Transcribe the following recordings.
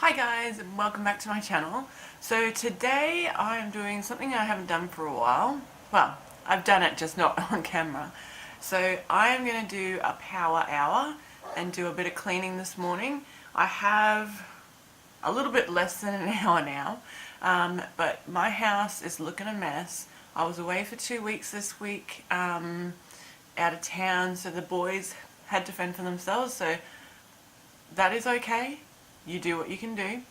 Hi guys, and welcome back to my channel. So today I'm doing something I haven't done for a while. Well, I've done it, just not on camera. So I am going to do a power hour and do a bit of cleaning this morning. I have a little bit less than an hour now, but my house is looking a mess. I was away for 2 weeks this week, out of town, so the boys had to fend for themselves, so that is okay. You do what you can do.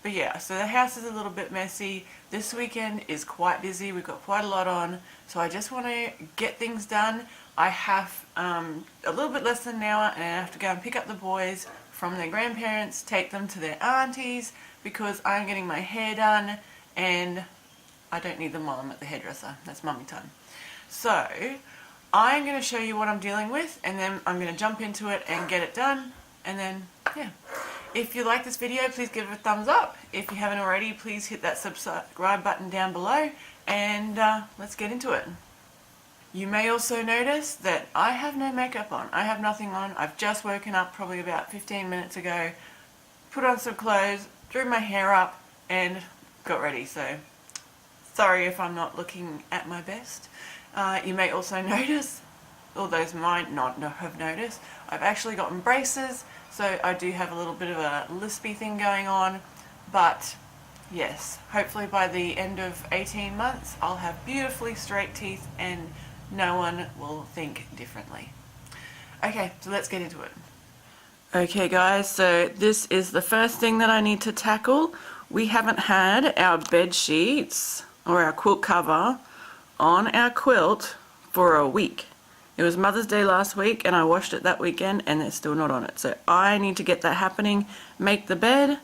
But yeah, so the house is a little bit messy. This weekend is quite busy. We've got quite a lot on. So I just want to get things done. I have a little bit less than an hour and I have to go and pick up the boys from their grandparents, take them to their aunties because I'm getting my hair done and I don't need them while I'm at the hairdresser. That's mummy time. So I'm going to show you what I'm dealing with and then I'm going to jump into it and get it done. And then, yeah. If you like this video, please give it a thumbs up. If you haven't already, please hit that subscribe button down below and let's get into it. You may also notice that I have no makeup on. I have nothing on. I've just woken up probably about 15 minutes ago, put on some clothes, threw my hair up and got ready. So sorry if I'm not looking at my best. You may also notice, or those might not have noticed, I've actually gotten braces. So I do have a little bit of a lispy thing going on, but yes, hopefully by the end of 18 months I'll have beautifully straight teeth and no one will think differently. Okay, so let's get into it. Okay guys, so this is the first thing that I need to tackle. We haven't had our bed sheets or our quilt cover on our quilt for a week. It was Mother's Day last week and I washed it that weekend and it's still not on it. So I need to get that happening, make the bed.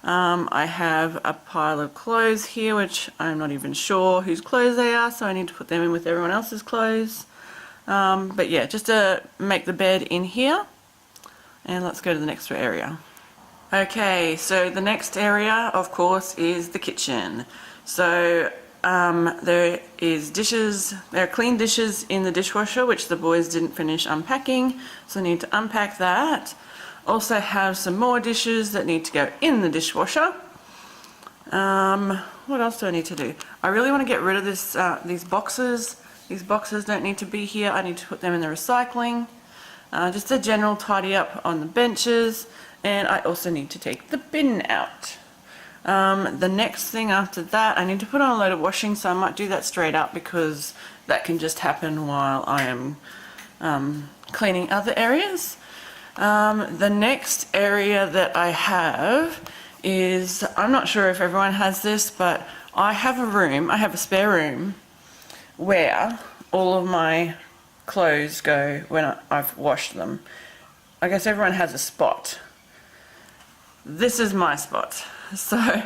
I have a pile of clothes here which I'm not even sure whose clothes they are, so I need to put them in with everyone else's clothes. But yeah, just to make the bed in here. And let's go to the next area. Okay, so the next area of course is the kitchen. So there are clean dishes in the dishwasher which the boys didn't finish unpacking, so I need to unpack that. Also have some more dishes that need to go in the dishwasher. What else do I need to do? I really want to get rid of these boxes. These boxes don't need to be here. I need to put them in the recycling. Just a general tidy up on the benches, and I also need to take the bin out. The next thing after that, I need to put on a load of washing, so I might do that straight up because that can just happen while I am cleaning other areas. The next area that I have is, I'm not sure if everyone has this, but I have a spare room where all of my clothes go when I've washed them. I guess everyone has a spot. This is my spot. So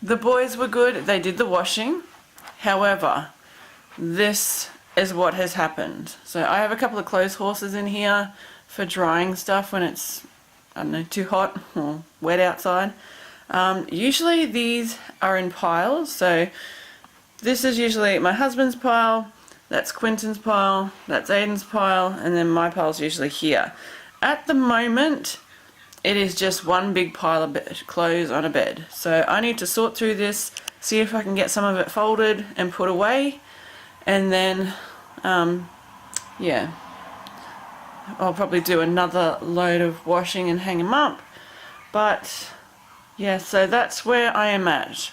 the boys were good, they did the washing. However, this is what has happened. So I have a couple of clothes horses in here for drying stuff when it's, I don't know, too hot or wet outside. Usually these are in piles, so this is usually my husband's pile, that's Quinton's pile, that's Aiden's pile, and then my pile's usually here. At the moment, it is just one big pile of clothes on a bed. So I need to sort through this, see if I can get some of it folded and put away, and then, yeah, I'll probably do another load of washing and hang them up. But yeah, so that's where I am at.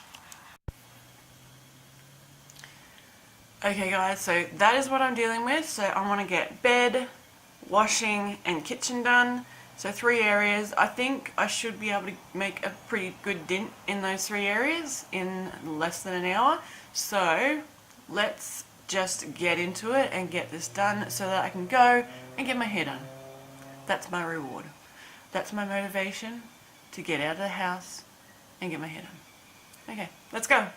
Okay guys, so that is what I'm dealing with. So I want to get bed, washing and kitchen done. So 3 areas. I think I should be able to make a pretty good dent in those 3 areas in less than an hour. So let's just get into it and get this done so that I can go and get my hair done. That's my reward. That's my motivation to get out of the house and get my hair done. Okay, let's go.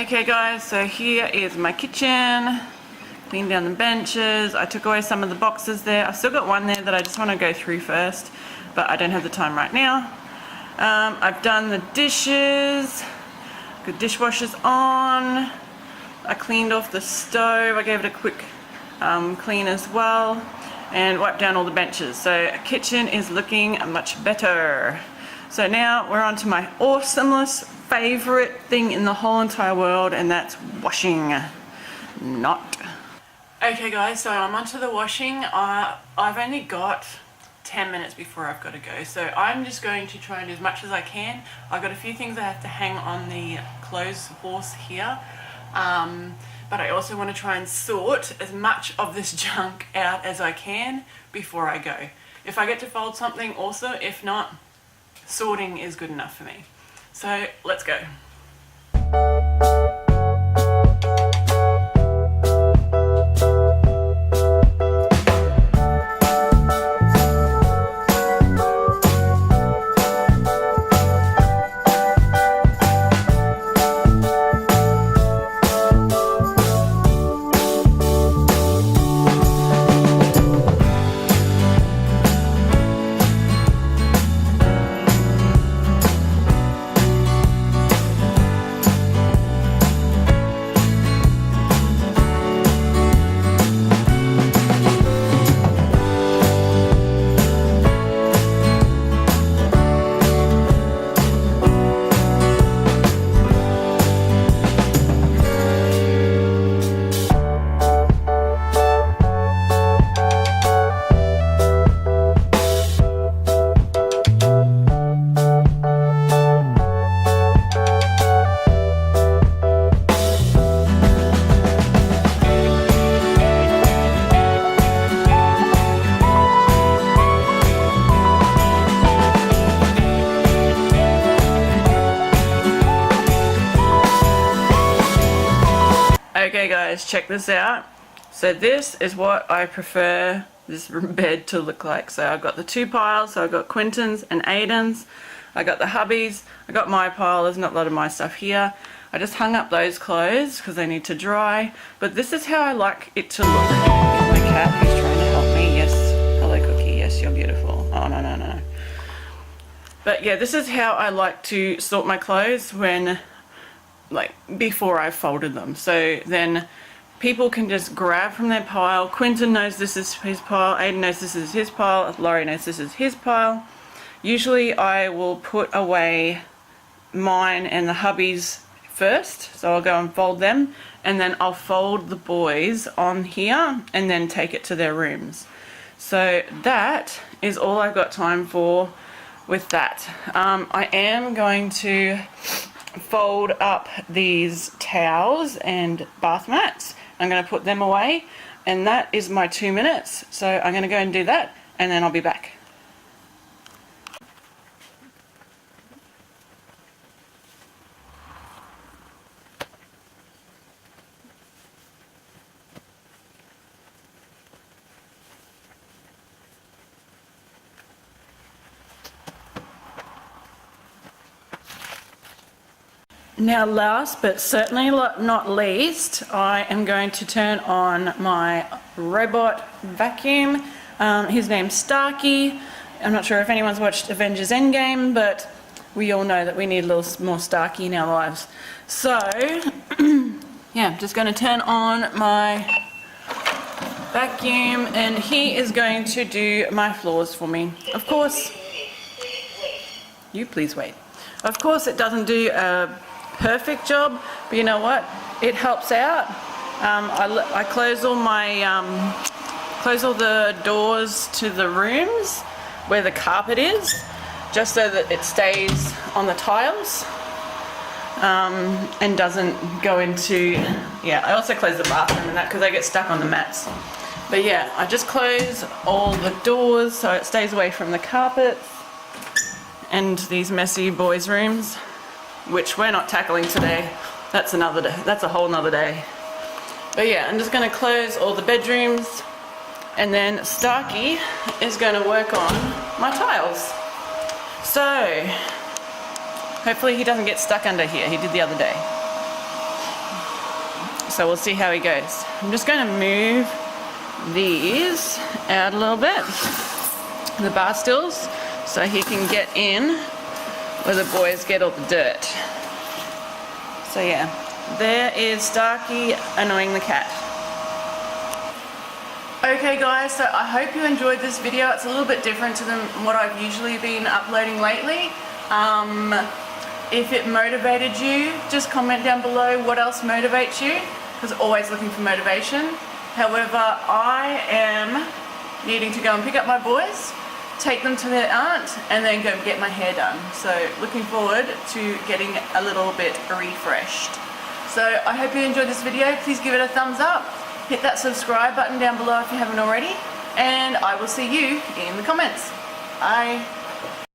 Okay guys, so here is my kitchen. Cleaned down the benches. I took away some of the boxes there. I've still got one there that I just want to go through first, but I don't have the time right now. I've done the dishes. Good dishwasher's on. I cleaned off the stove. I gave it a quick clean as well, and wiped down all the benches. So kitchen is looking much better. So now we're on to my awesomest favorite thing in the whole entire world, and that's washing. Not. Okay guys, so I'm onto the washing. I've only got 10 minutes before I've got to go, so I'm just going to try and do as much as I can. I've got a few things I have to hang on the clothes horse here, but I also want to try and sort as much of this junk out as I can before I go. If I get to fold something, also. If not, sorting is good enough for me. So let's go. Okay guys, check this out. So this is what I prefer this bed to look like. So I've got the two piles, so I've got Quinton's and Aiden's. I got the hubbies, I got my pile, there's not a lot of my stuff here. I just hung up those clothes because they need to dry. But this is how I like it to look. My cat who's trying to help me. Yes, hello Cookie, yes you're beautiful. Oh no no no. But yeah, this is how I like to sort my clothes when, like, before I folded them. So then people can just grab from their pile. Quinton knows this is his pile, Aiden knows this is his pile, Laurie knows this is his pile. Usually I will put away mine and the hubbies first, so I'll go and fold them, and then I'll fold the boys on here and then take it to their rooms. So that is all I've got time for with that. I am going to fold up these towels and bath mats. I'm going to put them away, and that is my 2 minutes. So I'm going to go and do that, and then I'll be back. Now last but certainly not least, I am going to turn on my robot vacuum. His name's Starkey. I'm not sure if anyone's watched Avengers Endgame, but we all know that we need a little more Starkey in our lives. So, yeah, I'm just going to turn on my vacuum, and he is going to do my floors for me. Of course, you please wait. Of course it doesn't do a perfect job, but you know what, it helps out. I close all my close all the doors to the rooms where the carpet is, just so that it stays on the tiles and doesn't go into, yeah, I also close the bathroom and that because I get stuck on the mats. But yeah, I just close all the doors so it stays away from the carpets and these messy boys' rooms, which we're not tackling today. That's another day. That's a whole nother day. But yeah, I'm just going to close all the bedrooms, and then Starkey is going to work on my tiles. So hopefully he doesn't get stuck under here. He did the other day. so we'll see how he goes. I'm just going to move these out a little bit, the bar stools, so he can get in where the boys get all the dirt. So yeah, there is Starkey annoying the cat. Okay guys, so I hope you enjoyed this video. It's a little bit different to what I've usually been uploading lately. If it motivated you, just comment down below what else motivates you, because always looking for motivation. However, I am needing to go and pick up my boys, take them to their aunt, and then go get my hair done. So looking forward to getting a little bit refreshed. So I hope you enjoyed this video. Please give it a thumbs up. Hit that subscribe button down below if you haven't already, and I will see you in the comments. Bye.